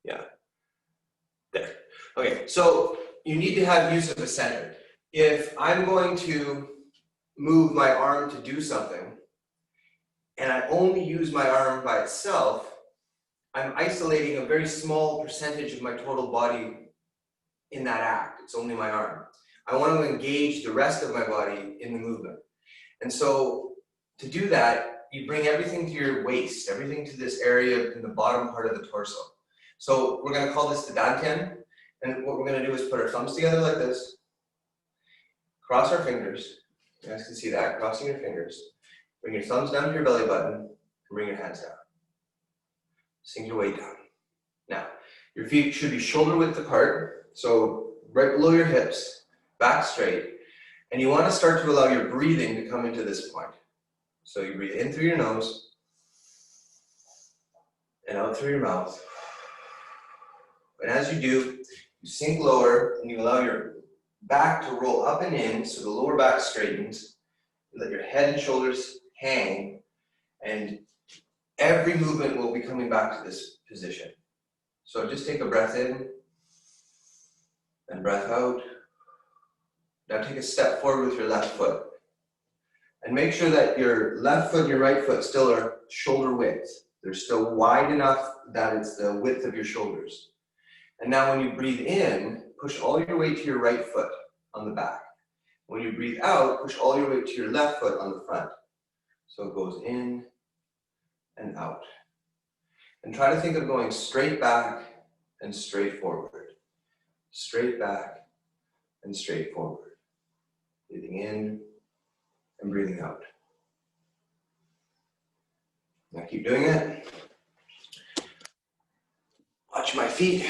Yeah, there. Okay, so you need to have use of the center. If I'm going to move my arm to do something, and I only use my arm by itself, I'm isolating a very small percentage of my total body in that act. It's only my arm. I want to engage the rest of my body in the movement. And so to do that, you bring everything to your waist, everything to this area in the bottom part of the torso. So we're going to call this the dantian. And what we're going to do is put our thumbs together like this, cross our fingers. You guys can see that, crossing your fingers. Bring your thumbs down to your belly button and bring your hands down. Sink your weight down. Now, your feet should be shoulder width apart, so right below your hips, back straight. And you want to start to allow your breathing to come into this point. So you breathe in through your nose and out through your mouth. And as you do, you sink lower and you allow your back to roll up and in so the lower back straightens. You let your head and shoulders hang, and every movement will be coming back to this position. So just take a breath in and breath out. Now take a step forward with your left foot. And make sure that your left foot and your right foot still are shoulder width. They're still wide enough that it's the width of your shoulders. And now when you breathe in, push all your weight to your right foot on the back. When you breathe out, push all your weight to your left foot on the front. So it goes in and out. And try to think of going straight back and straight forward. Straight back and straight forward. Breathing in and breathing out. Now keep doing it. Watch my feet.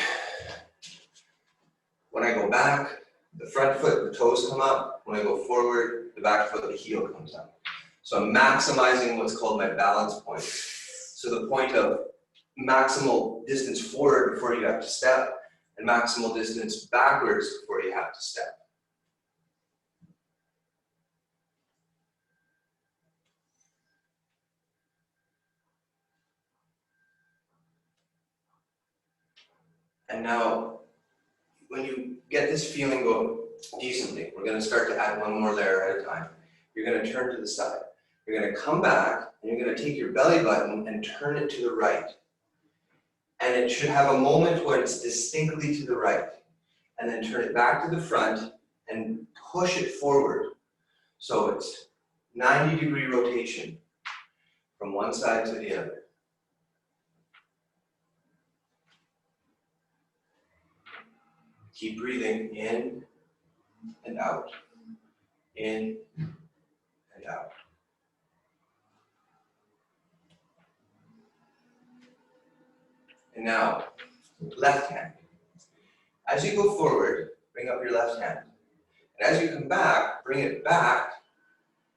When I go back, the front foot, the toes come up. When I go forward, the back foot, the heel comes up. So I'm maximizing what's called my balance point. So the point of maximal distance forward before you have to step, and maximal distance backwards before you have to step. And now, when you get this feeling going decently, we're going to start to add one more layer at a time. You're going to turn to the side. You're going to come back, and you're going to take your belly button and turn it to the right. And it should have a moment where it's distinctly to the right. And then turn it back to the front and push it forward. So it's 90-degree rotation from one side to the other. Keep breathing in and out, in and out. And now, left hand. As you go forward, bring up your left hand. And as you come back, bring it back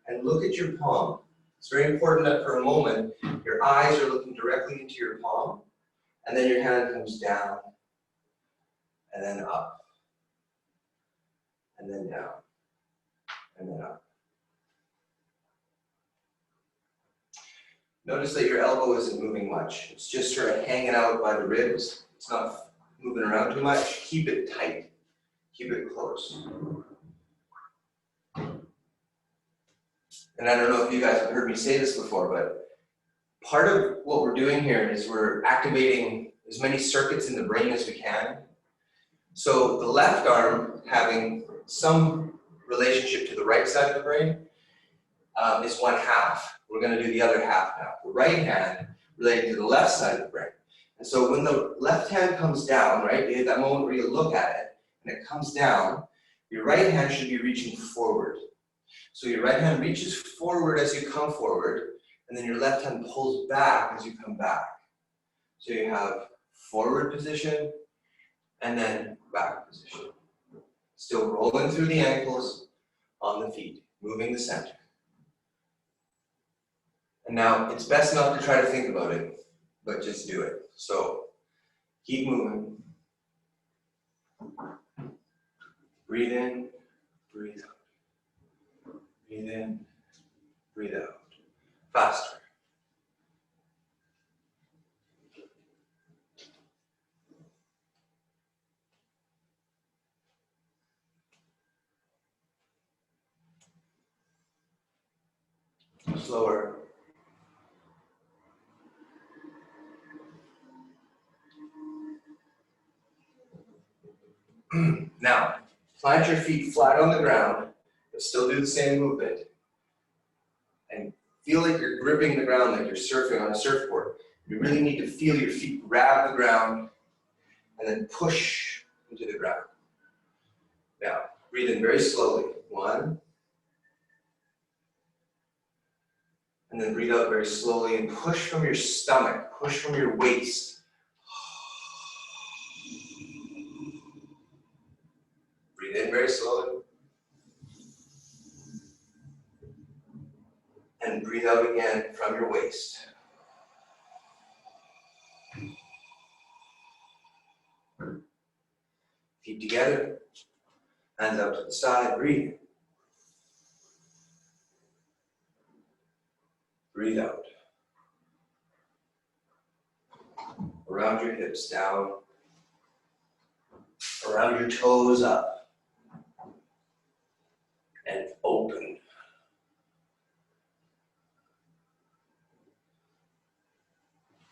and look at your palm. It's very important that for a moment, your eyes are looking directly into your palm, and then your hand comes down, and then up, and then down, and then up. Notice that your elbow isn't moving much. It's just sort of hanging out by the ribs. It's not moving around too much. Keep it tight. Keep it close. And I don't know if you guys have heard me say this before, but part of what we're doing here is we're activating as many circuits in the brain as we can. So the left arm having some relationship to the right side of the brain is one half. We're going to do the other half now. The right hand relating to the left side of the brain. And so when the left hand comes down, right, you have that moment where you look at it and it comes down, your right hand should be reaching forward. So your right hand reaches forward as you come forward, and then your left hand pulls back as you come back. So you have forward position and then back position. Still rolling through the ankles on the feet, moving the center. And now, it's best not to try to think about it, but just do it. So, keep moving. Breathe in, breathe out. Breathe in, breathe out. Faster. slower. Now, plant your feet flat on the ground, but still do the same movement. And feel like you're gripping the ground like you're surfing on a surfboard. You really need to feel your feet grab the ground and then push into the ground. Now, breathe in very slowly. 1. And then breathe out very slowly and push from your stomach, push from your waist. Breathe in very slowly. And breathe out again from your waist. Feet together, hands out to the side, breathe. Breathe out. Around your hips, down. Around your toes, up. And open.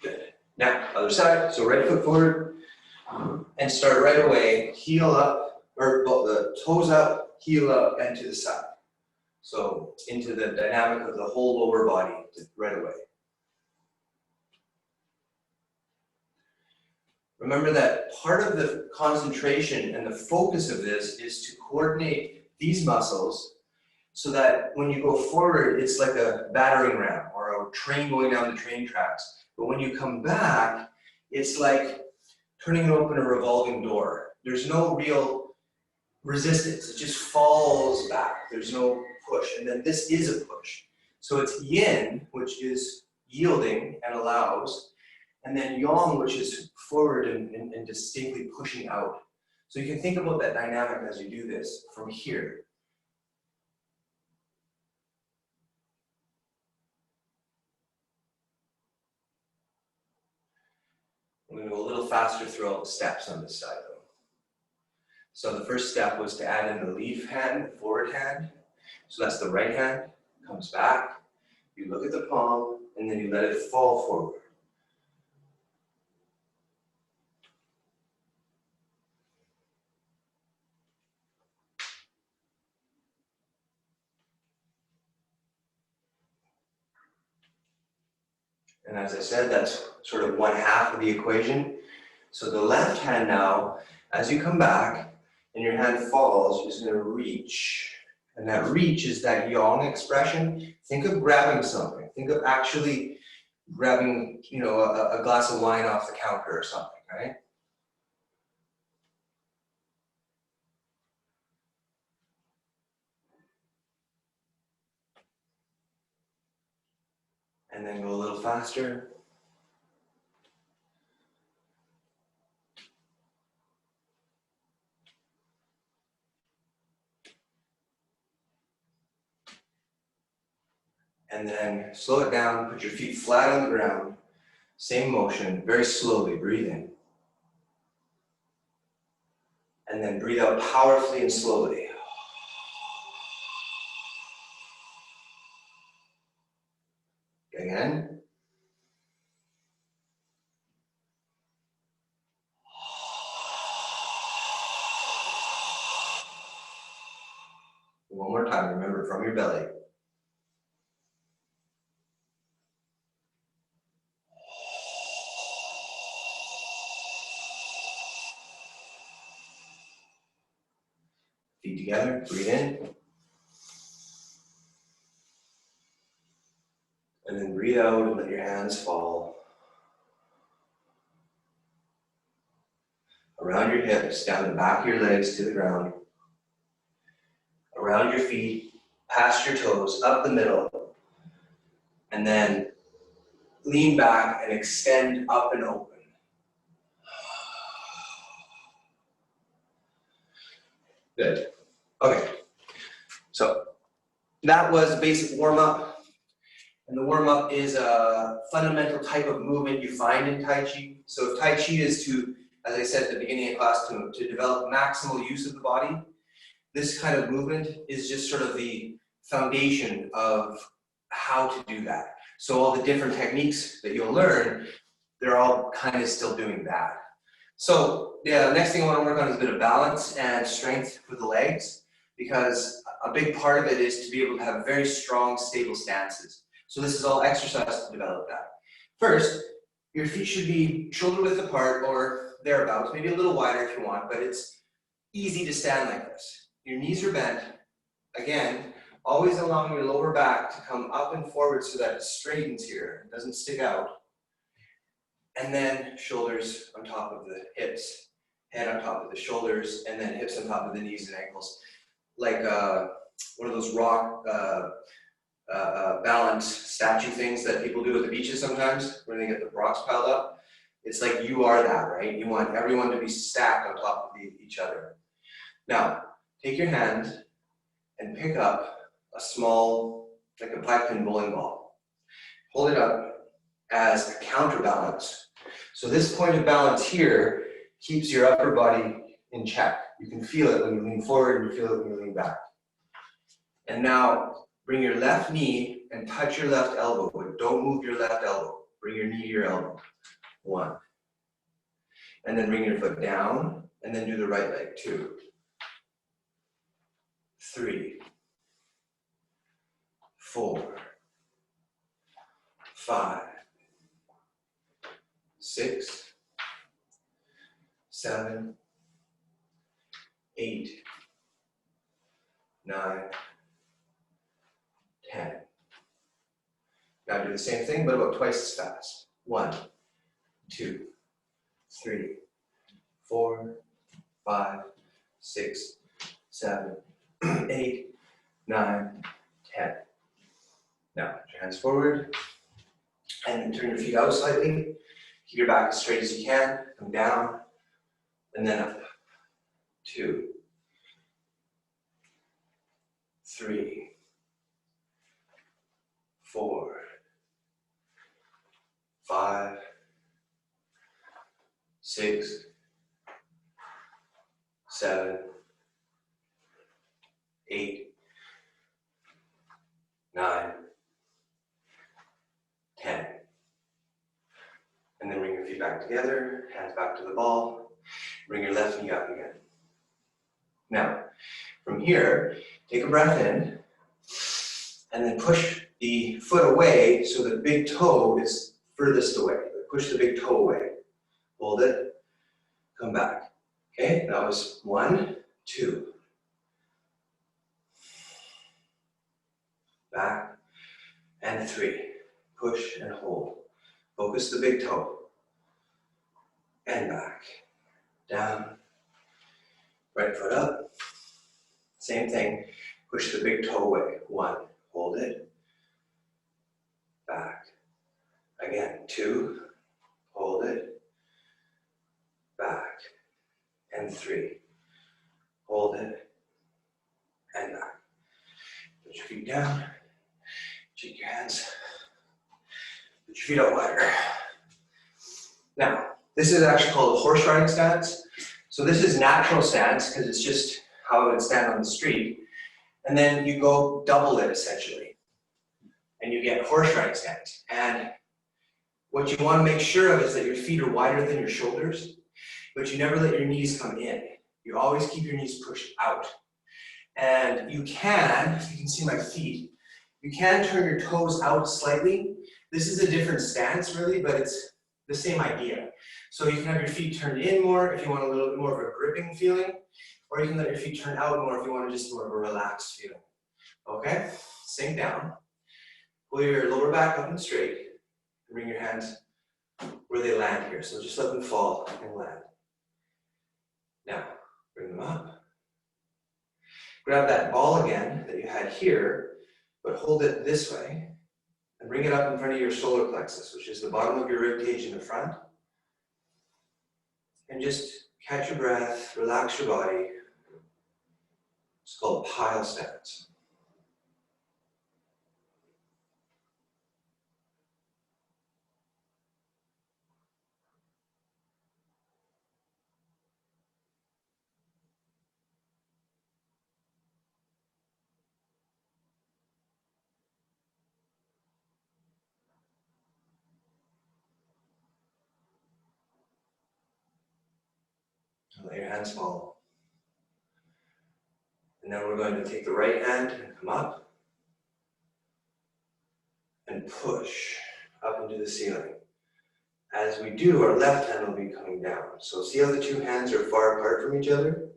Good. Now, other side, so right foot forward. And start right away, heel up, or the toes up, heel up, and to the side. So into the dynamic of the whole lower body right away. Remember that part of the concentration and the focus of this is to coordinate these muscles so that when you go forward, it's like a battering ram or a train going down the train tracks. But when you come back, it's like turning open a revolving door. There's no real resistance. It just falls back. There's no push. And then this is a push. So it's yin, which is yielding and allows, and then yang, which is forward and distinctly pushing out. So you can think about that dynamic as you do this from here. I'm going to go a little faster throughout the steps on this side though. So the first step was to add in the leaf hand, the forward hand. So that's the right hand, comes back, you look at the palm, and then you let it fall forward. And as I said, that's sort of 1/2 of the equation. So the left hand now, as you come back and your hand falls, is going to reach. And that reach is that yang expression. Think of grabbing something. Think of actually grabbing, a glass of wine off the counter or something, right? And then go a little faster. And then slow it down, put your feet flat on the ground. Same motion, very slowly, breathe in. And then breathe out powerfully and slowly. Again. One more time, remember, from your belly. Feet together, breathe in. And then breathe out and let your hands fall. Around your hips, down the back of your legs to the ground. Around your feet, past your toes, up the middle. And then lean back and extend up and open. Good. Okay. So that was a basic warm-up. And the warm-up is a fundamental type of movement you find in Tai Chi. So if Tai Chi is to, as I said at the beginning of class, to develop maximal use of the body, this kind of movement is just sort of the foundation of how to do that. So all the different techniques that you'll learn, they're all kind of still doing that. So yeah, the next thing I want to work on is a bit of balance and strength with the legs, because a big part of it is to be able to have very strong, stable stances. So this is all exercise to develop that. First, your feet should be shoulder width apart or thereabouts, maybe a little wider if you want, but it's easy to stand like this. Your knees are bent. Again, always allowing your lower back to come up and forward so that it straightens here, it doesn't stick out. And then shoulders on top of the hips, head on top of the shoulders, and then hips on top of the knees and ankles. Like one of those rock balance statue things that people do at the beaches sometimes, where they get the rocks piled up. It's like you are that, right? You want everyone to be stacked on top of each other. Now, take your hand and pick up a small, like a 5-pin bowling ball. Hold it up as a counterbalance. So this point of balance here keeps your upper body in check. You can feel it when you lean forward and you feel it when you lean back. And now bring your left knee and touch your left elbow, but don't move your left elbow. Bring your knee to your elbow. 1. And then bring your foot down, and then do the right leg. 2. 3. 4. 5. 6. 7. 8. 9. 10. Now do the same thing, but about twice as fast. 1, 2, 3, 4, 5, 6, 7, 8, 9, 10. Now, put your hands forward, and then turn your feet out slightly. Keep your back as straight as you can. Come down, and then up. 2, 3, 4, 5, 6, 7, 8, 9, 10. And then bring your feet back together, hands back to the ball. Bring your left knee up again. Now, from here, take a breath in, and then push the foot away so the big toe is furthest away. Push the big toe away. Hold it, come back. Okay, that was 1, 2. Back, and 3. Push and hold. Focus the big toe. And back. Down. Right foot up. Same thing. Push the big toe away. 1. Hold it. Back. Again. 2. Hold it. Back. And 3. Hold it. And back. Put your feet down. Shake your hands. Put your feet out wider. Now, this is actually called a horse riding stance. So this is natural stance because it's just how I would stand on the street. And then you go double it essentially. And you get horse riding stance. And what you want to make sure of is that your feet are wider than your shoulders, but you never let your knees come in. You always keep your knees pushed out. And you can, if you can see my feet, you can turn your toes out slightly. This is a different stance really, but it's the same idea. So you can have your feet turned in more if you want a little bit more of a gripping feeling, or you can let your feet turn out more if you want just more of a relaxed feeling. Okay, sink down. Pull your lower back up and straight. And bring your hands where they land here. So just let them fall and land. Now, bring them up. Grab that ball again that you had here, but hold it this way. And bring it up in front of your solar plexus, which is the bottom of your rib cage in the front. And just catch your breath, relax your body. It's called pile stance. Let your hands fall. And then we're going to take the right hand and come up and push up into the ceiling. As we do, our left hand will be coming down. So see how the two hands are far apart from each other?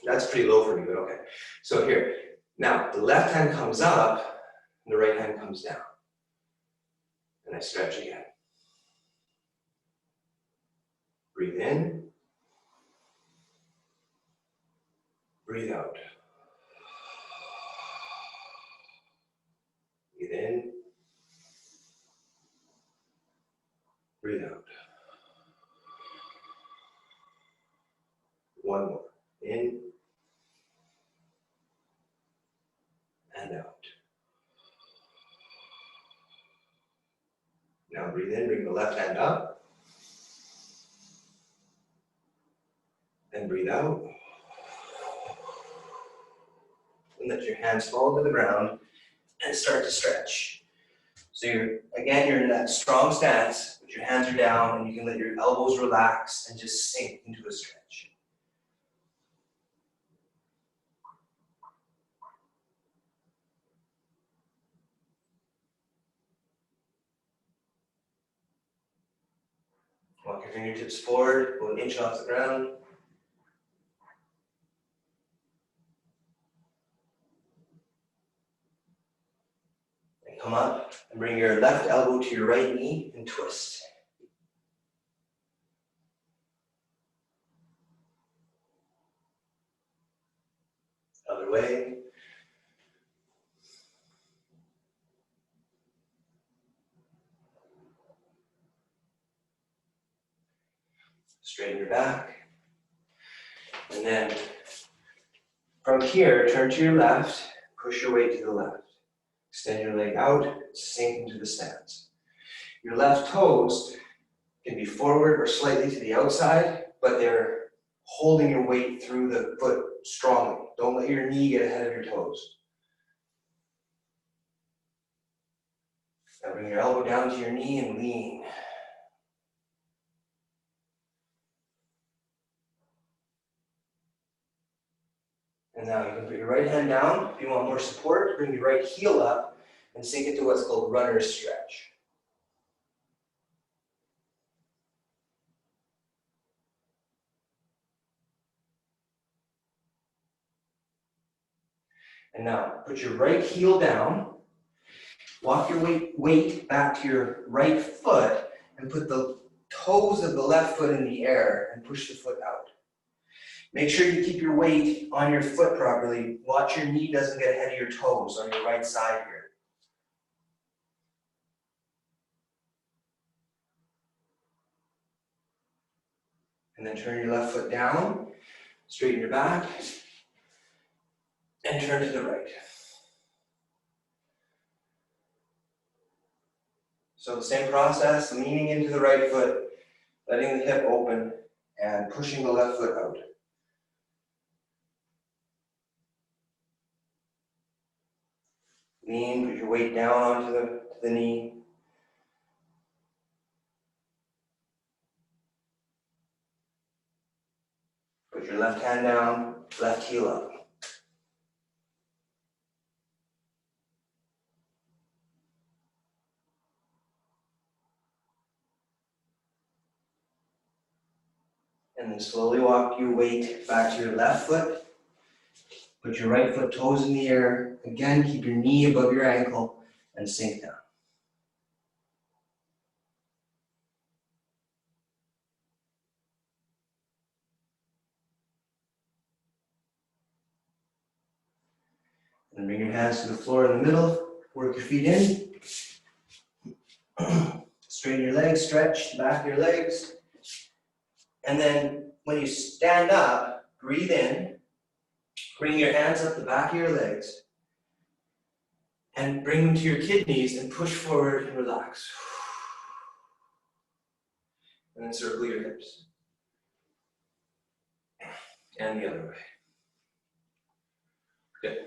That's pretty low for me, but okay. So here, now the left hand comes up and the right hand comes down. And I stretch again. Breathe in. Breathe out. Breathe in. Breathe out. One more. In and out. Now breathe in, bring the left hand up. And breathe out. And let your hands fall to the ground and start to stretch. So you're in that strong stance, but your hands are down and you can let your elbows relax and just sink into a stretch. Walk your fingertips forward, go an inch off the ground. And come up and bring your left elbow to your right knee and twist. Other way. Straighten your back. And then from here, turn to your left, push your weight to the left. Extend your leg out, sink into the stance. Your left toes can be forward or slightly to the outside, but they're holding your weight through the foot strongly. Don't let your knee get ahead of your toes. Now bring your elbow down to your knee and lean. And now you can put your right hand down. If you want more support, bring your right heel up and sink into what's called runner's stretch. And now put your right heel down. Walk your weight back to your right foot and put the toes of the left foot in the air and push the foot out. Make sure you keep your weight on your foot properly. Watch your knee doesn't get ahead of your toes on your right side here. And then turn your left foot down, straighten your back, and turn to the right. So the same process, leaning into the right foot, letting the hip open, and pushing the left foot out. Lean, put your weight down onto the knee. Put your left hand down, left heel up. And then slowly walk your weight back to your left foot. Put your right foot toes in the air. Again, keep your knee above your ankle and sink down. And bring your hands to the floor in the middle. Work your feet in. Straighten your legs, stretch the back of your legs. And then when you stand up, breathe in. Bring your hands up the back of your legs. And bring them to your kidneys and push forward and relax. And then circle your hips. And the other way. Good.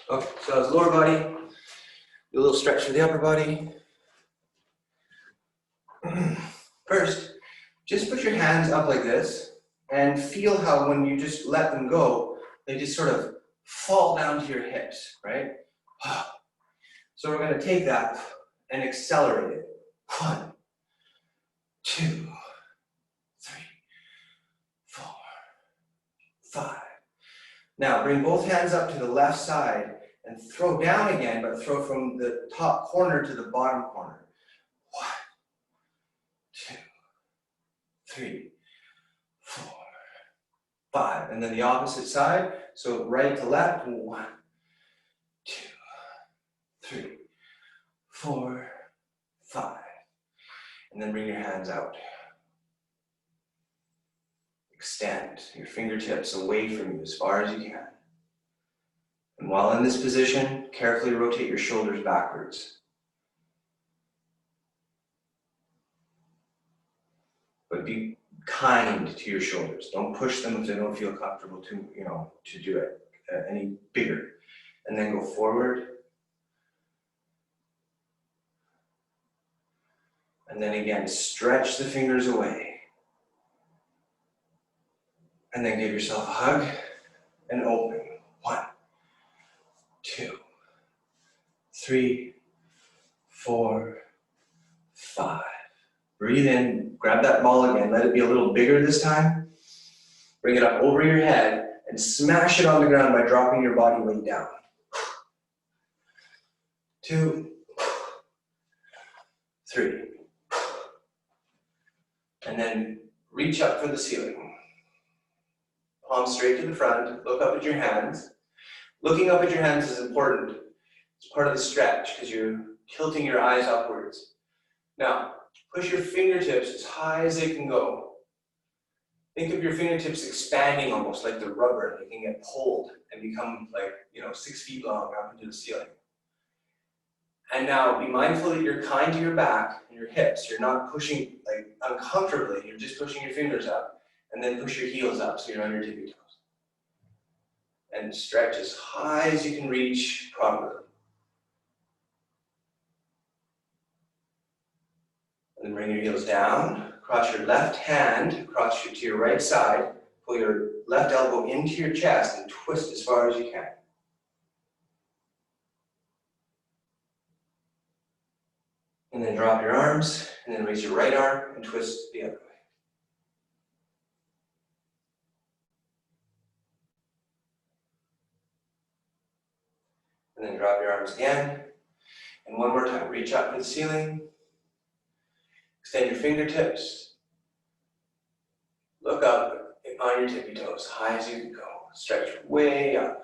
Okay, so that's lower body. Do a little stretch for the upper body. First, Just put your hands up like this and feel how when you just let them go, they just sort of fall down to your hips, right? So we're going to take that and accelerate it. 1, 2, 3, 4, 5. Now bring both hands up to the left side and throw down again, but throw from the top corner to the bottom corner. 1, 2, 3, 4, 5. And then the opposite side. So right to left. 1, 2, 3, 4, 5. And then bring your hands out. Extend your fingertips away from you as far as you can. And while in this position, carefully rotate your shoulders backwards. But be kind to your shoulders. Don't push them if they don't feel comfortable to do it any bigger. And then go forward. And then again, stretch the fingers away. And then give yourself a hug and open. 1, 2, 3, 4, 5. Breathe in, grab that ball again. Let it be a little bigger this time. Bring it up over your head and smash it on the ground by dropping your body weight down. 2, 3. And then reach up for the ceiling. Palms straight to the front. Look up at your hands. Looking up at your hands is important. It's part of the stretch because you're tilting your eyes upwards. Now, push your fingertips as high as they can go. Think of your fingertips expanding almost like the rubber. They can get pulled and become 6 feet long up into the ceiling. And now be mindful that you're kind to your back and your hips. You're not pushing uncomfortably. You're just pushing your fingers up. And then push your heels up so you're on your tippy toes. And stretch as high as you can reach properly. And then bring your heels down. Cross your left hand to your right side. Pull your left elbow into your chest and twist as far as you can. And then drop your arms, and then raise your right arm and twist the other way. And then drop your arms again. And one more time, reach up to the ceiling. Extend your fingertips. Look up on your tippy toes, high as you can go. Stretch way up.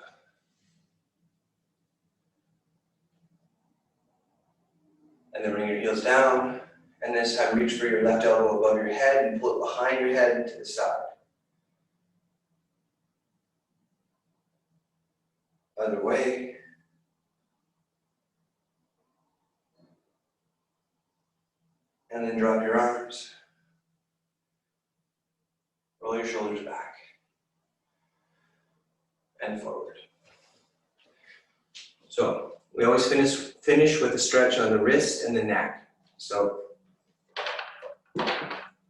And then bring your heels down. And this time reach for your left elbow above your head and pull it behind your head and to the side. Other way. And then drop your arms. Roll your shoulders back. And forward. So we always finish with a stretch on the wrist and the neck. So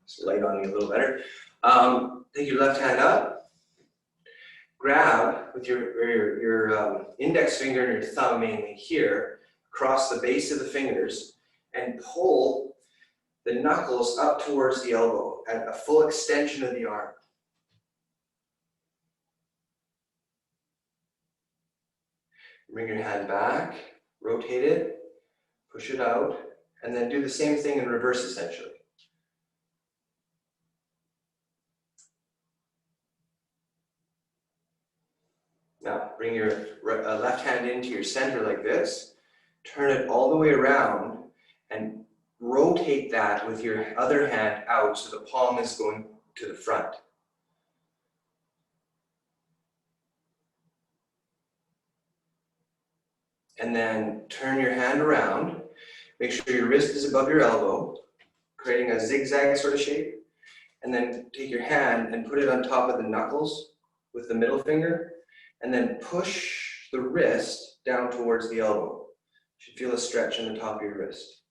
just light on you a little better. Take your left hand up. Grab with your index finger and your thumb mainly here, across the base of the fingers, and pull the knuckles up towards the elbow at a full extension of the arm. Bring your hand back, rotate it, push it out, and then do the same thing in reverse essentially. Now, bring your left hand into your center like this, turn it all the way around, and rotate that with your other hand out so the palm is going to the front. And then turn your hand around. Make sure your wrist is above your elbow, creating a zigzag sort of shape. And then take your hand and put it on top of the knuckles with the middle finger, and then push the wrist down towards the elbow. You should feel a stretch in the top of your wrist.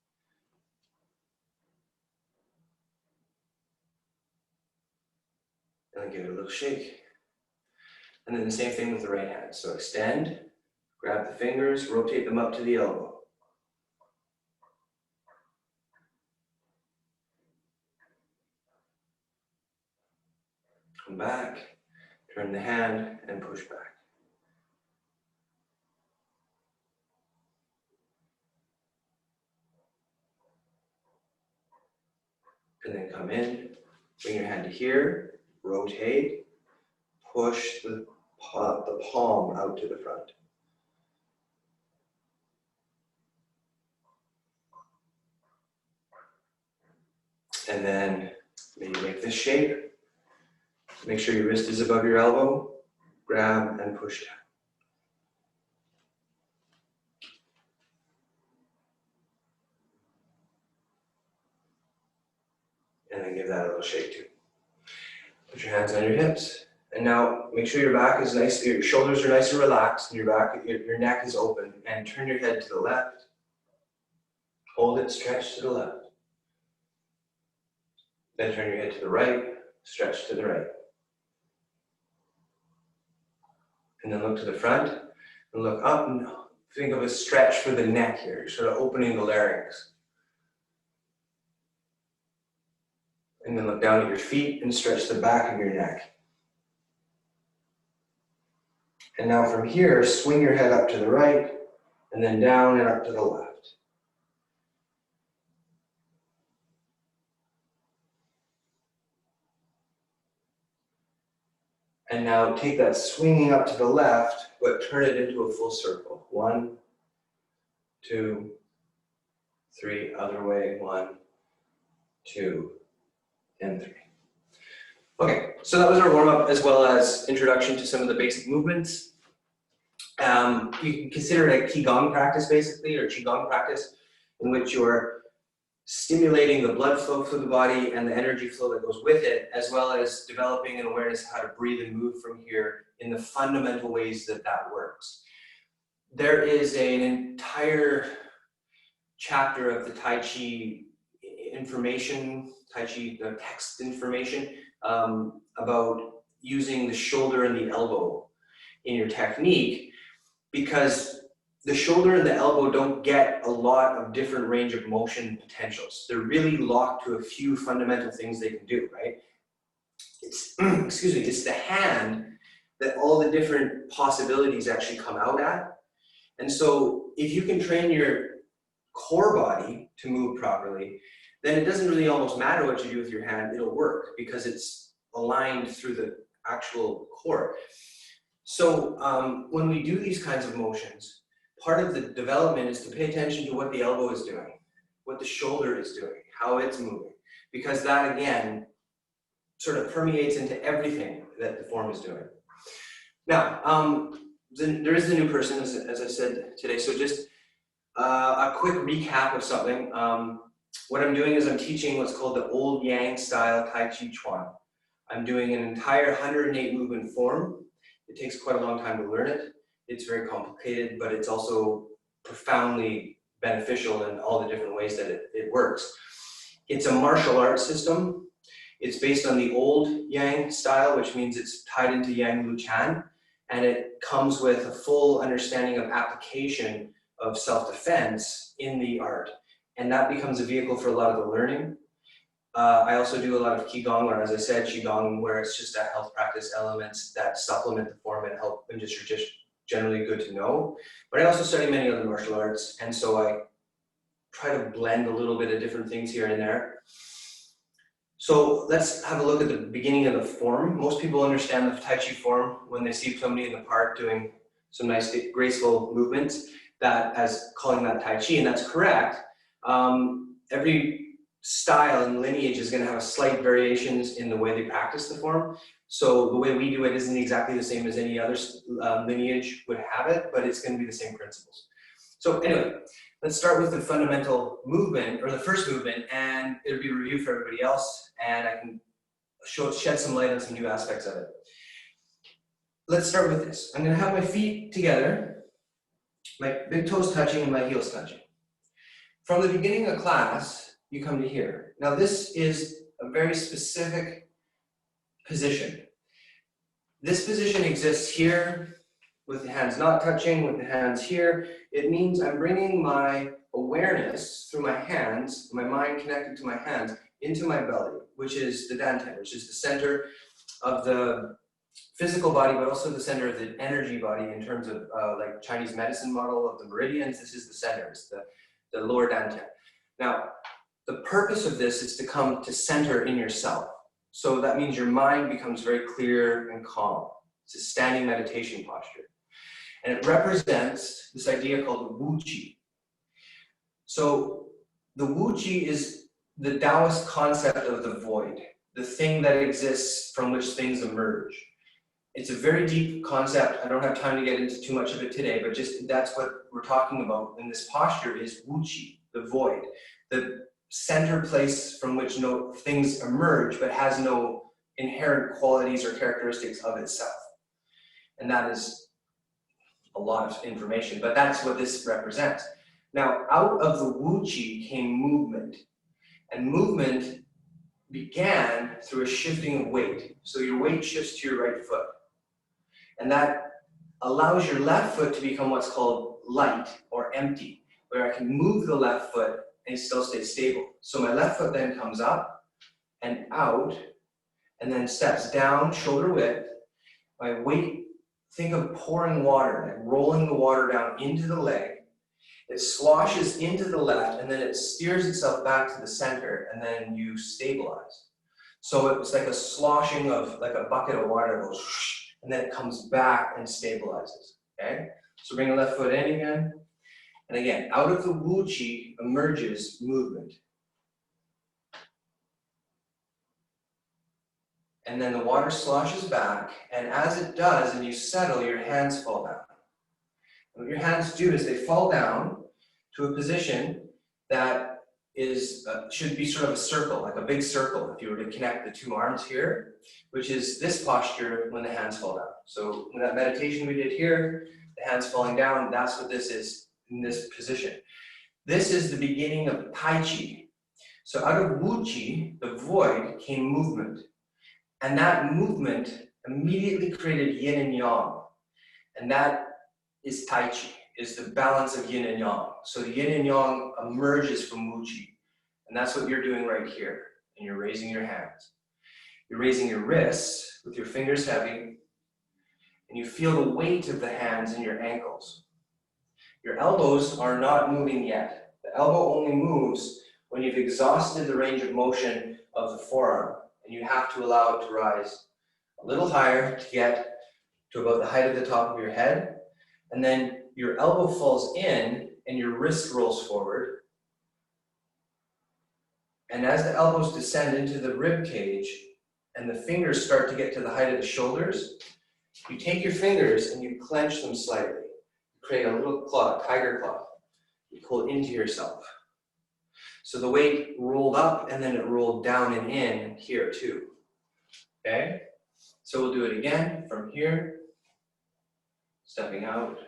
and then give it a little shake. And then the same thing with the right hand. So extend, grab the fingers, rotate them up to the elbow. Come back, turn the hand and push back. And then come in, bring your hand to here, rotate, push the palm out to the front. And then maybe make this shape. Make sure your wrist is above your elbow. Grab and push down. And then give that a little shake too. Put your hands on your hips. And now make sure your back is nice, your shoulders are nice and relaxed, and your neck is open. And turn your head to the left. Hold it, stretch to the left. Then turn your head to the right, stretch to the right. And then look to the front and look up and think of a stretch for the neck here. You're sort of opening the larynx. And then look down at your feet and stretch the back of your neck. And now from here, swing your head up to the right and then down and up to the left. And now take that swinging up to the left, but turn it into a full circle. 1, 2, 3, other way, 1, 2, and 3. Okay, so that was our warm-up as well as introduction to some of the basic movements. You can consider it a Qigong practice basically, or Qigong practice, in which you're stimulating the blood flow through the body and the energy flow that goes with it, as well as developing an awareness of how to breathe and move from here in the fundamental ways that that works. There is an entire chapter of the Tai Chi information, the text information, about using the shoulder and the elbow in your technique, because the shoulder and the elbow don't get a lot of different range of motion potentials. They're really locked to a few fundamental things they can do, right? It's, excuse me, it's the hand that all the different possibilities actually come out at. And so if you can train your core body to move properly, then it doesn't really almost matter what you do with your hand, it'll work because it's aligned through the actual core. So when we do these kinds of motions, part of the development is to pay attention to what the elbow is doing, what the shoulder is doing, how it's moving, because that again sort of permeates into everything that the form is doing. Now, there is the new person, as I said today, so just a quick recap of something. What I'm doing is I'm teaching what's called the Old Yang style Tai Chi Chuan. I'm doing an entire 108 movement form. It takes quite a long time to learn it. It's very complicated, but it's also profoundly beneficial in all the different ways that it works. It's a martial arts system. It's based on the old Yang style, which means it's tied into Yang Lu Chan, and it comes with a full understanding of application of self-defense in the art. And that becomes a vehicle for a lot of the learning. I also do a lot of Qigong, or as I said, Qigong, where it's just a health practice elements that supplement the form and help and just generally good to know. But I also study many other martial arts, and so I try to blend a little bit of different things here and there. So let's have a look at the beginning of the form. Most people understand the Tai Chi form when they see somebody in the park doing some nice graceful movements, that as calling that Tai Chi, and that's correct. Every style and lineage is going to have slight variations in the way they practice the form. So the way we do it isn't exactly the same as any other lineage would have it, but it's going to be the same principles. So anyway, let's start with the fundamental movement, or the first movement, and it'll be a review for everybody else, and I can shed some light on some new aspects of it. Let's start with this. I'm going to have my feet together, my big toes touching and my heels touching. From the beginning of class, you come to here. Now this is a very specific position. This position exists here with the hands not touching, with the hands here. It means I'm bringing my awareness through my hands, my mind connected to my hands, into my belly, which is the dantian, which is the center of the physical body, but also the center of the energy body in terms of like Chinese medicine model of the meridians. This is the center, it's the lower dantian. Now, the purpose of this is to come to center in yourself. So that means your mind becomes very clear and calm. It's a standing meditation posture. And it represents this idea called Wu Qi. So the Wu Qi is the Taoist concept of the void, the thing that exists from which things emerge. It's a very deep concept. I don't have time to get into too much of it today, but just that's what we're talking about in this posture is Wu Qi, the void, the center place from which no things emerge, but has no inherent qualities or characteristics of itself. And that is a lot of information, but that's what this represents. Now, out of the Wu Qi came movement, and movement began through a shifting of weight. So your weight shifts to your right foot, and that allows your left foot to become what's called light or empty, where I can move the left foot and still stay stable. So my left foot then comes up and out, and then steps down, shoulder width. My weight, think of pouring water, like rolling the water down into the leg. It sloshes into the left, and then it steers itself back to the center, and then you stabilize. So it's like a sloshing of like a bucket of water that goes, and then it comes back and stabilizes, okay? So bring the left foot in again. And again, out of the Wu Qi emerges movement. And then the water sloshes back, and as it does, and you settle, your hands fall down. And what your hands do is they fall down to a position that is should be sort of a circle, like a big circle, if you were to connect the two arms here, which is this posture when the hands fall down. So in that meditation we did here, the hands falling down, that's what this is in this position. This is the beginning of Tai Chi. So out of Wu Qi, the void, came movement. And that movement immediately created yin and yang. And that is Tai Chi, is the balance of yin and yang. So the yin and yang emerges from Wu Qi. And that's what you're doing right here. And you're raising your hands. You're raising your wrists with your fingers heavy. And you feel the weight of the hands in your ankles. Your elbows are not moving yet. The elbow only moves when you've exhausted the range of motion of the forearm, and you have to allow it to rise a little higher to get to about the height of the top of your head, and then your elbow falls in and your wrist rolls forward. And as the elbows descend into the rib cage and the fingers start to get to the height of the shoulders, you take your fingers and you clench them slightly. Create a little claw, tiger claw. You pull it into yourself. So the weight rolled up and then it rolled down and in here too. Okay? So we'll do it again from here. Stepping out.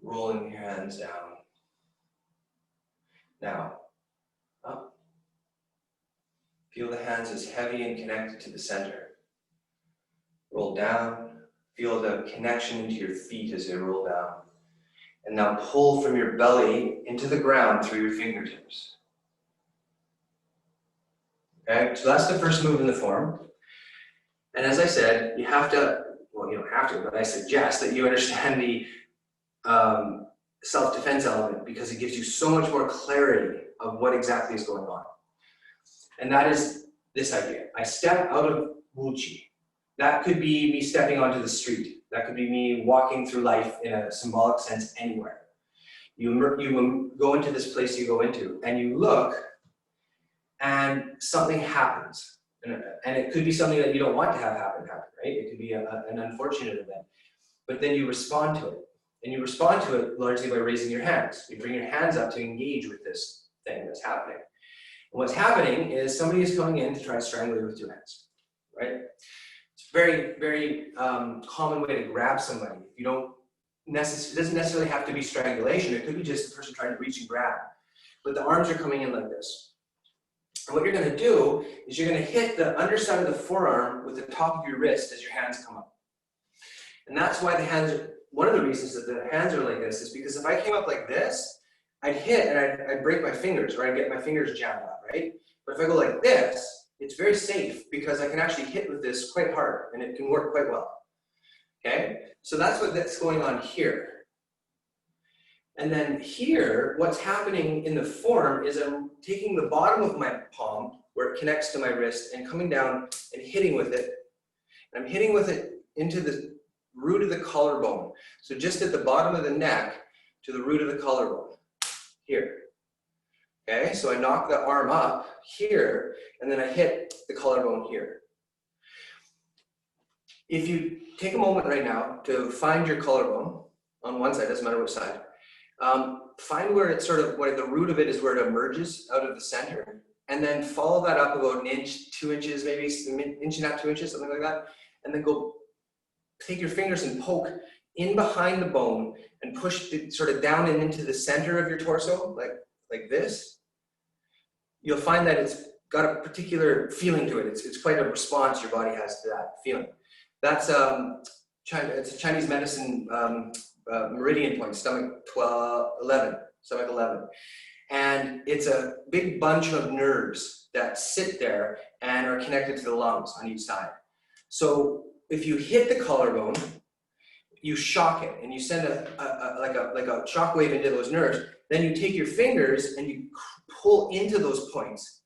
Rolling your hands down. Now, up. Feel the hands as heavy and connected to the center. Roll down. Feel the connection into your feet as they roll down. And now pull from your belly into the ground through your fingertips. Okay, so that's the first move in the form. And as I said, you have to, well, you don't have to, but I suggest that you understand the self-defense element because it gives you so much more clarity of what exactly is going on. And that is this idea. I step out of Wu Qi. That could be me stepping onto the street. That could be me walking through life in a symbolic sense anywhere. You go into this place you go into and you look and something happens. And it could be something that you don't want to have happen, right? It could be an unfortunate event. But then you respond to it. And you respond to it largely by raising your hands. You bring your hands up to engage with this thing that's happening. And what's happening is somebody is coming in to try to strangle you with two hands, right? It's a very, very common way to grab somebody. You don't it doesn't necessarily have to be strangulation. It could be just the person trying to reach and grab. But the arms are coming in like this. And what you're going to do is you're going to hit the underside of the forearm with the top of your wrist as your hands come up. And that's why the hands are, one of the reasons that the hands are like this is because if I came up like this, I'd hit and I'd break my fingers, or I'd get my fingers jammed up, right? But if I go like this, it's very safe because I can actually hit with this quite hard and it can work quite well. Okay? So that's what's going on here. And then here, what's happening in the form is I'm taking the bottom of my palm, where it connects to my wrist, and coming down and hitting with it. And I'm hitting with it into the root of the collarbone. So just at the bottom of the neck to the root of the collarbone, here. Okay, so I knock the arm up here, and then I hit the collarbone here. If you take a moment right now to find your collarbone on one side, doesn't matter which side, find where it's sort of, where the root of it is, where it emerges out of the center, and then follow that up about an inch, 2 inches, maybe an inch and a half, 2 inches, something like that, and then go take your fingers and poke in behind the bone and push it sort of down and into the center of your torso, like this. You'll find that it's got a particular feeling to it. It's quite a response your body has to that feeling. That's it's a Chinese medicine meridian point, stomach 11, and it's a big bunch of nerves that sit there and are connected to the lungs on each side. So if you hit the collarbone, you shock it, and you send like a shock wave into those nerves. Then you take your fingers and you pull into those points.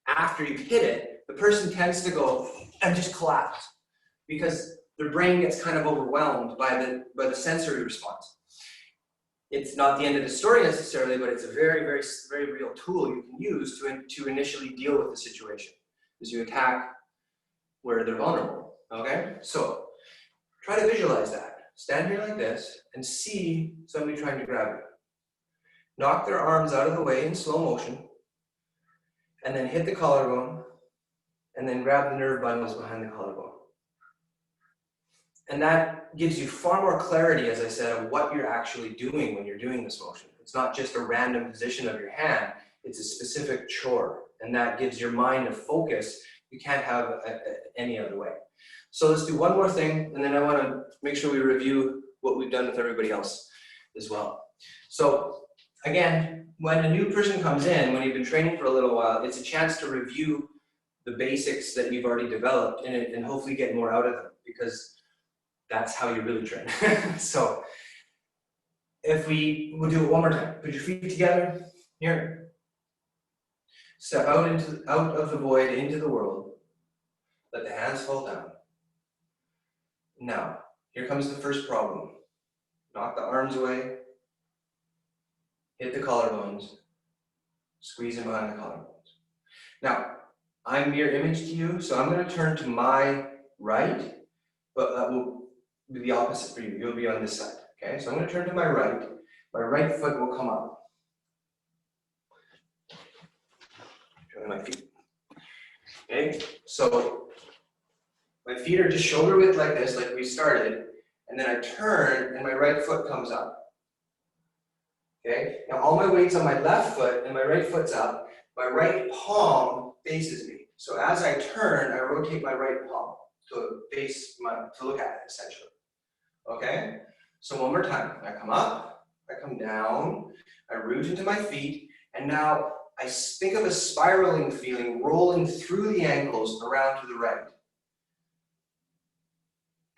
After you've hit it, the person tends to go and just collapse because their brain gets kind of overwhelmed by the sensory response. It's not the end of the story necessarily, but it's a very, very, very real tool you can use to initially deal with the situation, as you attack where they're vulnerable. Okay, so try to visualize that. Stand here like this and see somebody trying to grab you. Knock their arms out of the way in slow motion, and then hit the collarbone, and then grab the nerve bundles behind the collarbone. And that gives you far more clarity, as I said, of what you're actually doing when you're doing this motion. It's not just a random position of your hand, it's a specific chore. And that gives your mind a focus you can't have any other way. So let's do one more thing, and then I want to make sure we review what we've done with everybody else as well. So again, when a new person comes in, when you've been training for a little while, it's a chance to review the basics that you've already developed and hopefully get more out of them, because that's how you really train. So if we'll do it one more time. Put your feet together, here. Step out of the void into the world. Let the hands fall down. Now, here comes the first problem. Knock the arms away. Hit the collarbones. Squeeze in behind the collarbones. Now, I'm mirror image to you, so I'm going to turn to my right, but that will be the opposite for you. You'll be on this side. Okay, so I'm going to turn to my right. My right foot will come up. Turn my feet. Okay, so my feet are just shoulder width like this, like we started, and then I turn and my right foot comes up. Okay, now all my weight's on my left foot and my right foot's up. My right palm faces me. So as I turn, I rotate my right palm to look at it, essentially. Okay, so one more time. I come up, I come down, I root into my feet, and now I think of a spiraling feeling rolling through the ankles around to the right.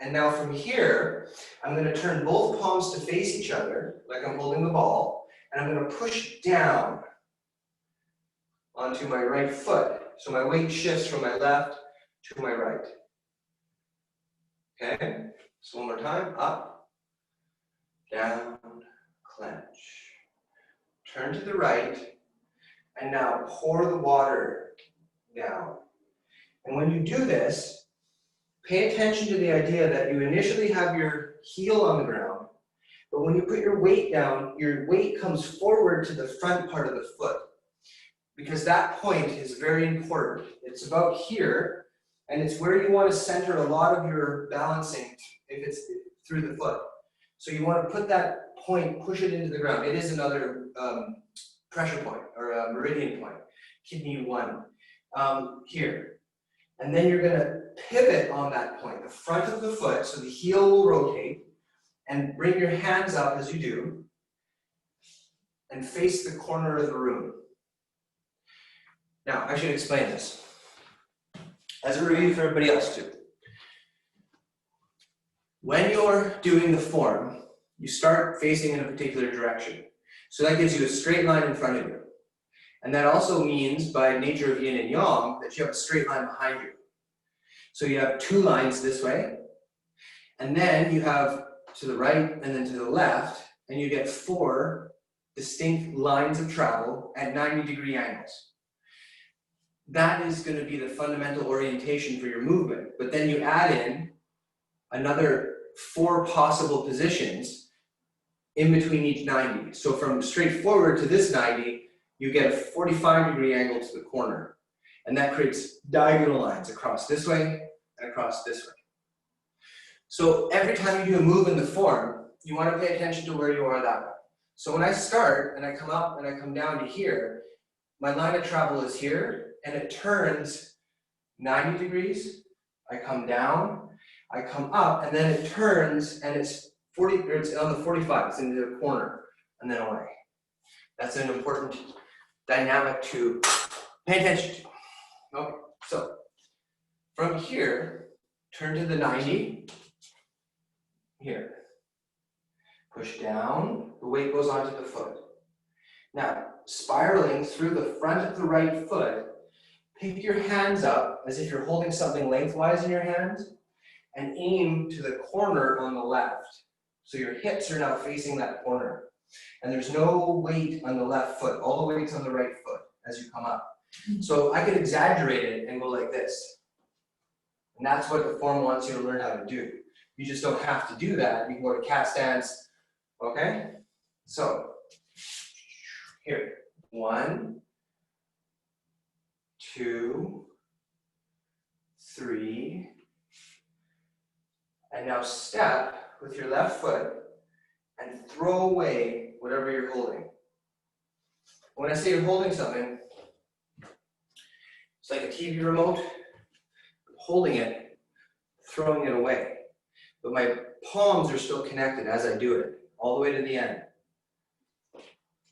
And now from here, I'm going to turn both palms to face each other, like I'm holding the ball, and I'm going to push down onto my right foot. So my weight shifts from my left to my right. Okay, so one more time, up, down, clench. Turn to the right, and now pour the water down. And when you do this, pay attention to the idea that you initially have your heel on the ground, but when you put your weight down, your weight comes forward to the front part of the foot, because that point is very important. It's about here, and it's where you want to center a lot of your balancing if it's through the foot. So you want to put that point, push it into the ground. It is another pressure point or a meridian point, kidney 1. here. And then you're gonna pivot on that point, the front of the foot, so the heel will rotate, and bring your hands up as you do, and face the corner of the room. Now, I should explain this. As a review for everybody else too. When you're doing the form, you start facing in a particular direction. So that gives you a straight line in front of you. And that also means, by nature of yin and yang, that you have a straight line behind you. So you have two lines this way, and then you have to the right and then to the left, and you get 4 distinct lines of travel at 90-degree angles. That is going to be the fundamental orientation for your movement. But then you add in another 4 possible positions in between each 90. So from straight forward to this 90, you get a 45-degree angle to the corner. And that creates diagonal lines across this way and across this way. So every time you do a move in the form, you want to pay attention to where you are that way. So when I start and I come up and I come down to here, my line of travel is here and it turns 90 degrees. I come down, I come up, and then it turns and it's it's on the 45, it's into the corner and then away. That's an important dynamic to pay attention to. Okay, so from here, turn to the 90, here. Push down, the weight goes onto the foot. Now, spiraling through the front of the right foot, pick your hands up as if you're holding something lengthwise in your hands and aim to the corner on the left. So your hips are now facing that corner. And there's no weight on the left foot, all the weight's on the right foot as you come up. So I could exaggerate it and go like this. And that's what the form wants you to learn how to do. You just don't have to do that. You can go to cat stance, okay? So, here, 1, 2, 3, and now step with your left foot and throw away whatever you're holding. When I say you're holding something, it's like a TV remote, I'm holding it, throwing it away. But my palms are still connected as I do it, all the way to the end.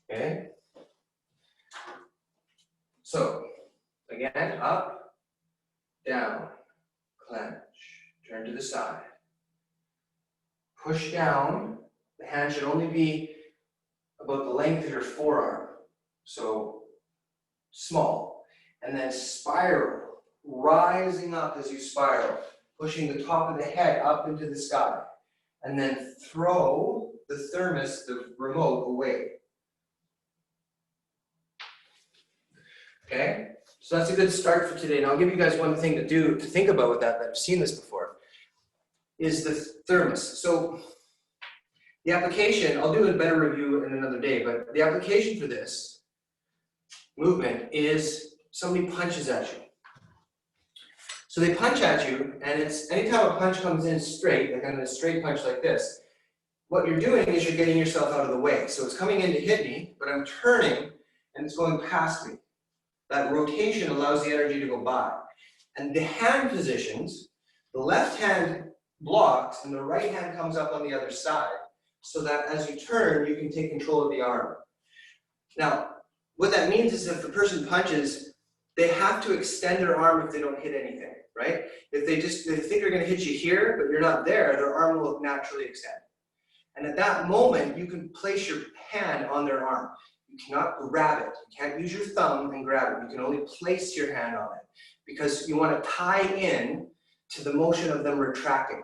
Okay? So, again, up, down, clench, turn to the side. Push down, the hand should only be about the length of your forearm, so small. And then spiral, rising up as you spiral, pushing the top of the head up into the sky. And then throw the thermos, the remote, away. Okay? So that's a good start for today. And I'll give you guys one thing to think about with that I've seen this before, is the thermos. So the application, I'll do a better review in another day, but the application for this movement is somebody punches at you. So they punch at you, and it's anytime a punch comes in straight, like on a straight punch like this, what you're doing is you're getting yourself out of the way. So it's coming in to hit me, but I'm turning and it's going past me. That rotation allows the energy to go by. And the hand positions, the left hand blocks and the right hand comes up on the other side, so that as you turn, you can take control of the arm. Now, what that means is if the person punches, they have to extend their arm if they don't hit anything, right? If they think they're going to hit you here, but you're not there, their arm will naturally extend. And at that moment, you can place your hand on their arm. You cannot grab it. You can't use your thumb and grab it. You can only place your hand on it because you want to tie in to the motion of them retracting.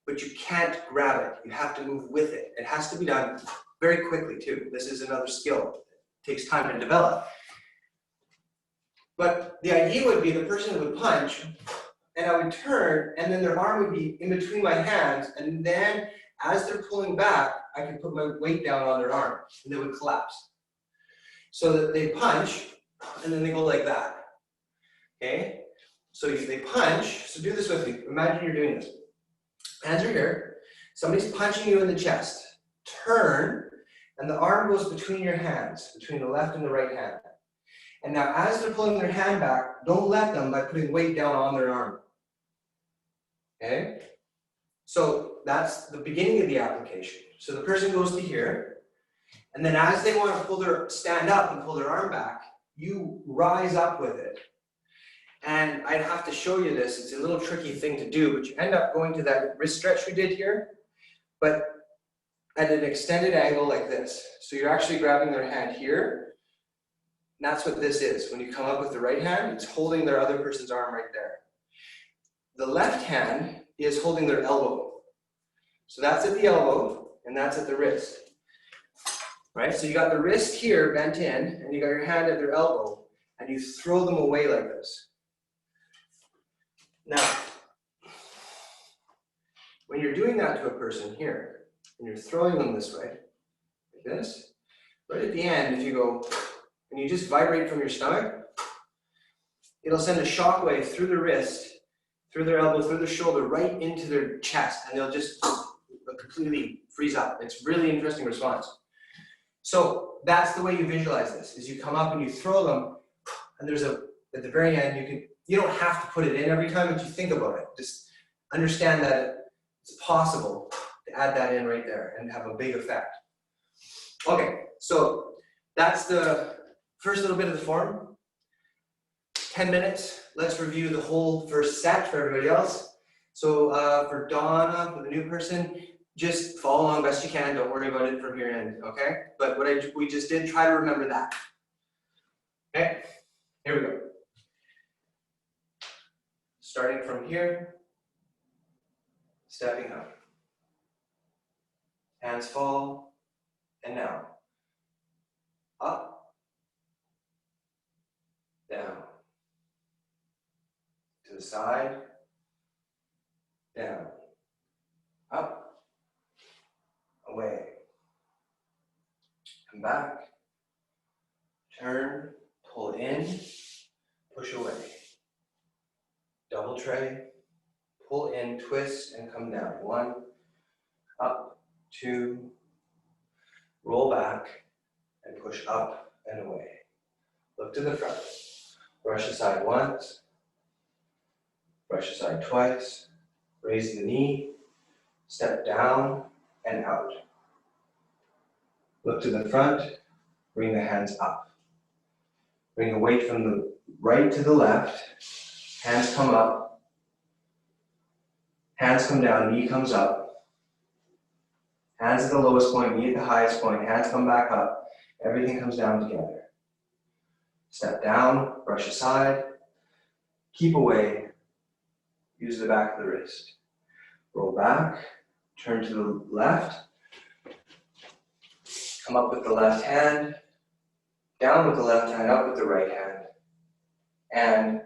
But you can't grab it. You have to move with it. It has to be done very quickly too. This is another skill. It takes time to develop. But the idea would be the person would punch and I would turn and then their arm would be in between my hands, and then as they're pulling back, I can put my weight down on their arm and they would collapse. So that they punch and then they go like that. Okay? So if they punch, so do this with me. Imagine you're doing this. Hands are here. Somebody's punching you in the chest. Turn, and the arm goes between your hands, between the left and the right hand. And now as they're pulling their hand back, don't let them by putting weight down on their arm. Okay? So that's the beginning of the application. So the person goes to here, and then as they want to stand up and pull their arm back, you rise up with it. And I'd have to show you this. It's a little tricky thing to do, but you end up going to that wrist stretch we did here, but at an extended angle like this. So you're actually grabbing their hand here. And that's what this is. When you come up with the right hand, it's holding their other person's arm right there. The left hand is holding their elbow. So that's at the elbow, and that's at the wrist. Right? So you got the wrist here bent in, and you got your hand at their elbow, and you throw them away like this. Now, when you're doing that to a person here, and you're throwing them this way, like this, right at the end, if you go, and you just vibrate from your stomach, it'll send a shock wave through the wrist, through their elbow, through their shoulder, right into their chest, and they'll just completely freeze up. It's a really interesting response. So that's the way you visualize this, is you come up and you throw them, and there's at the very end, you don't have to put it in every time, but you think about it. Just understand that it's possible to add that in right there and have a big effect. Okay, so that's the first little bit of the form. 10 minutes, let's review the whole first set for everybody else. So for Donna, for the new person, just follow along best you can. Don't worry about it from here in, okay? But we just did, try to remember that. Okay, here we go. Starting from here, stepping up. Hands fall, and now. Up, down. To the side, down. Up, away. Come back. Turn, pull in, push away. Double tray, pull in, twist, and come down. 1, up, 2, roll back, and push up and away. Look to the front. Brush aside once, brush aside twice, raise the knee, step down and out. Look to the front, bring the hands up. Bring the weight from the right to the left. Hands come up, hands come down, knee comes up. Hands at the lowest point, knee at the highest point, hands come back up. Everything comes down together. Step down, brush aside, keep away, use the back of the wrist. Roll back, turn to the left, come up with the left hand, down with the left hand, up with the right hand, and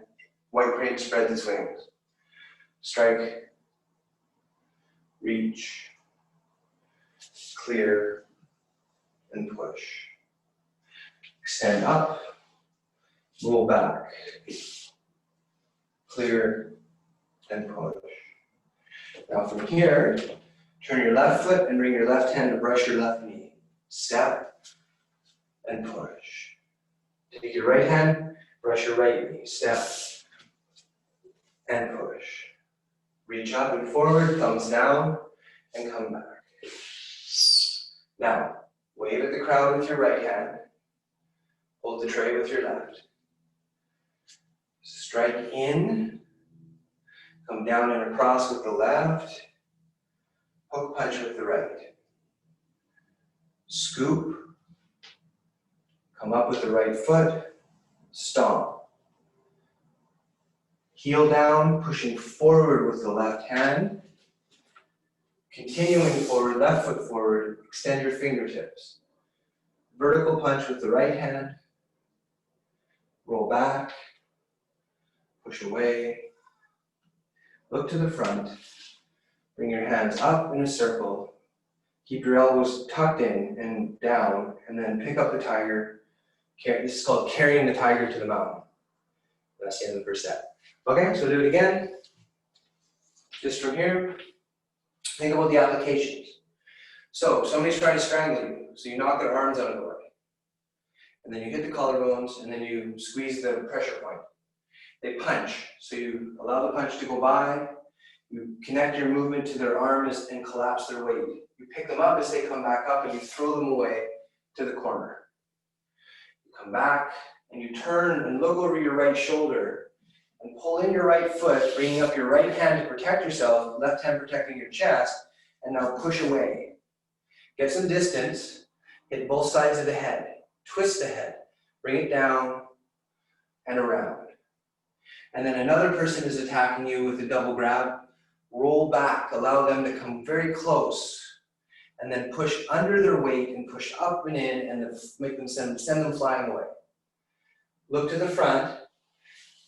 white crane spread its wings. Strike, reach, clear, and push. Extend up, roll back, clear, and push. Now from here, turn your left foot and bring your left hand to brush your left knee. Step and push. Take your right hand, brush your right knee. Step and push. Reach up and forward, thumbs down, and come back. Now, wave at the crowd with your right hand. Hold the tray with your left. Strike in. Come down and across with the left. Hook punch with the right. Scoop. Come up with the right foot. Stomp. Heel down, pushing forward with the left hand. Continuing forward, left foot forward, extend your fingertips. Vertical punch with the right hand. Roll back. Push away. Look to the front. Bring your hands up in a circle. Keep your elbows tucked in and down, and then pick up the tiger. This is called carrying the tiger to the mountain. That's the end of the first set. Okay, so do it again. Just from here, think about the applications. So somebody's trying to strangle you, so you knock their arms out of the way. and then you hit the collarbones, and then you squeeze the pressure point. They punch, so you allow the punch to go by, you connect your movement to their arms and collapse their weight. You pick them up as they come back up and you throw them away to the corner. You come back and you turn and look over your right shoulder and pull in your right foot, bringing up your right hand to protect yourself, left hand protecting your chest, and now push away. Get some distance, hit both sides of the head, twist the head, bring it down and around. And then another person is attacking you with a double grab. Roll back, allow them to come very close, and then push under their weight and push up and in and make them send them flying away. Look to the front.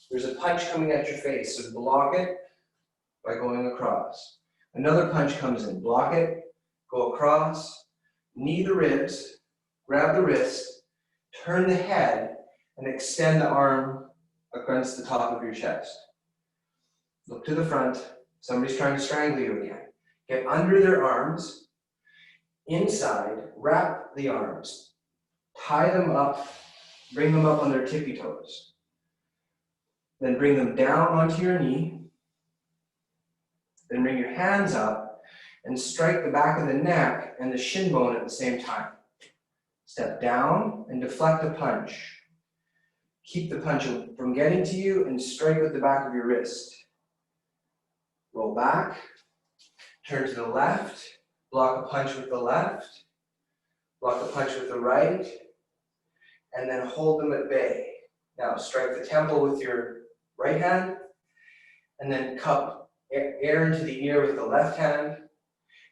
There's a punch coming at your face, so block it by going across. Another punch comes in, block it, go across, knee the ribs, grab the wrist, turn the head, and extend the arm against the top of your chest. Look to the front. Somebody's trying to strangle you again. Get under their arms, inside, wrap the arms, tie them up, bring them up on their tippy toes. Then bring them down onto your knee. Then bring your hands up and strike the back of the neck and the shin bone at the same time. Step down and deflect the punch. Keep the punch from getting to you and strike with the back of your wrist. Roll back, turn to the left, block a punch with the left, block a punch with the right, and then hold them at bay. Now strike the temple with your right hand, and then cup air into the ear with the left hand,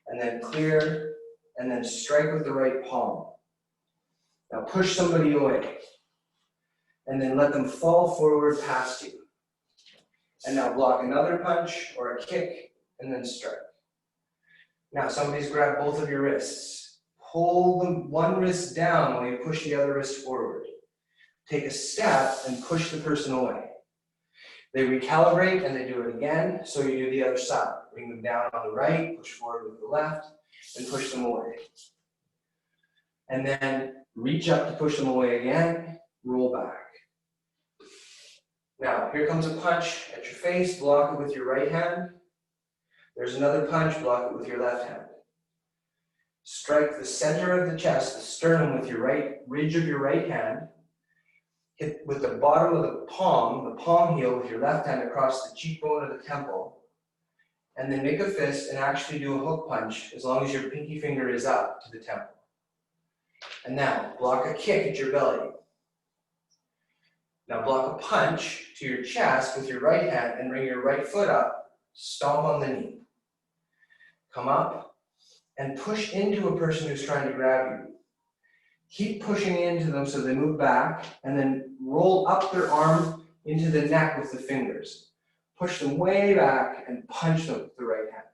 and then clear, and then strike with the right palm. Now push somebody away, and then let them fall forward past you. And now block another punch or a kick, and then strike. Now somebody's grabbed both of your wrists. Pull the one wrist down while you push the other wrist forward. Take a step and push the person away. They recalibrate and they do it again, so you do the other side. Bring them down on the right, push forward with the left, and push them away. And then reach up to push them away again, roll back. Now, here comes a punch at your face, block it with your right hand. There's another punch, block it with your left hand. Strike the center of the chest, the sternum with your right, ridge of your right hand. Hit with the bottom of the palm heel with your left hand across the cheekbone of the temple. And then make a fist and actually do a hook punch as long as your pinky finger is up to the temple. And now, block a kick at your belly. Now block a punch to your chest with your right hand and bring your right foot up, stomp on the knee. Come up and push into a person who's trying to grab you. Keep pushing into them so they move back and then roll up their arm into the neck with the fingers. Push them way back and punch them with the right hand.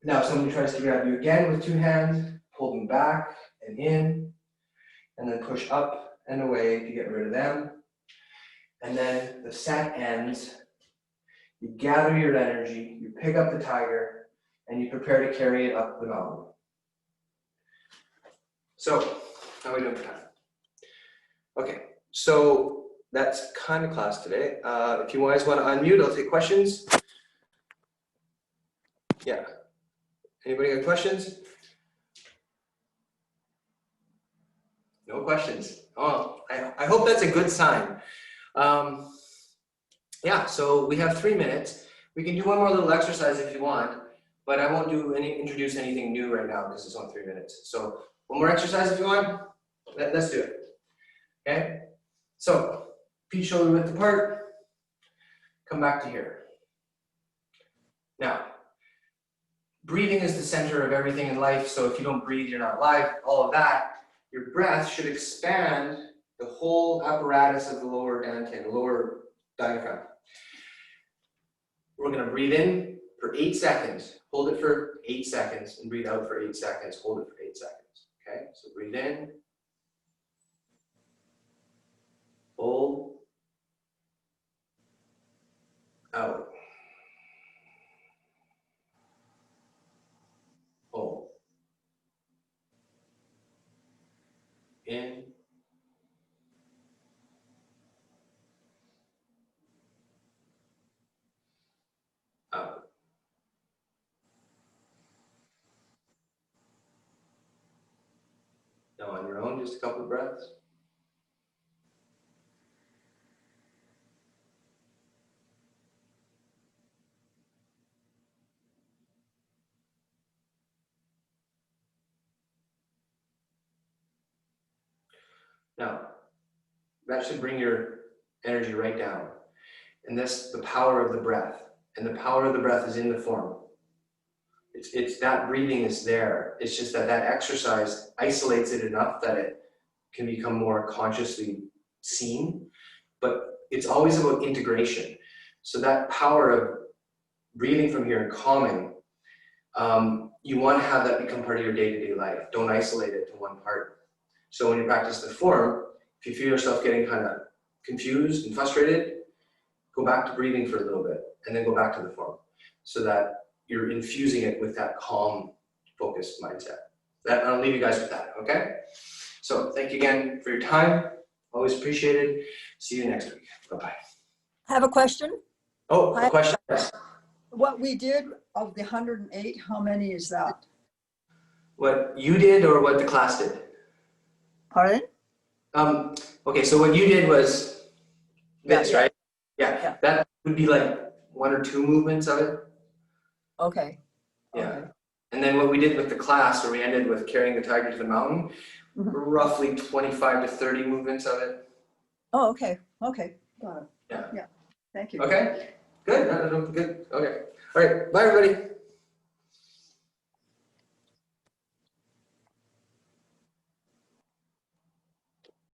Now if somebody tries to grab you again with two hands, pull them back and in, and then push up and away to get rid of them. And then the set ends. You gather your energy, you pick up the tiger, and you prepare to carry it up the mountain. So, how are we doing for time? Okay, so that's kind of class today. If you guys want to unmute, I'll take questions. Yeah. Anybody got questions? No questions. Oh, I hope that's a good sign. Yeah, so we have 3 minutes. We can do one more little exercise if you want, but I won't introduce anything new right now because it's only 3 minutes. So one more exercise if you want. Let's do it. Okay? So feet shoulder width apart. Come back to here. Now, breathing is the center of everything in life, so if you don't breathe, you're not alive, all of that. Your breath should expand the whole apparatus of the lower dantian, the lower diaphragm. We're going to breathe in for 8 seconds. Hold it for 8 seconds and breathe out for 8 seconds. Hold it for 8 seconds. Okay, so breathe in. Hold. Out. Hold. In your own, just a couple of breaths. Now, that should bring your energy right down. And that's the power of the breath. And the power of the breath is in the form. It's that breathing is there. It's just that that exercise isolates it enough that it can become more consciously seen. But it's always about integration. So that power of breathing from here and calming, you want to have that become part of your day-to-day life. Don't isolate it to one part. So when you practice the form, if you feel yourself getting kind of confused and frustrated, go back to breathing for a little bit and then go back to the form so that you're infusing it with that calm, focused mindset. I'll leave you guys with that, okay? So thank you again for your time. Always appreciated. See you next week. Bye-bye. I have a question. Oh, a question? Yes. What we did of the 108, how many is that? What you did or what the class did? Pardon? Okay, so what you did was this, Yeah. right? Yeah, that would be like 1 or 2 movements of it. Okay. Yeah. Okay. And then what we did with the class, where we ended with carrying the tiger to the mountain, roughly 25 to 30 movements of it. Oh, okay. Okay. Got it. Yeah. Yeah. Thank you. Okay. Good. No, good. Okay. All right. Bye, everybody.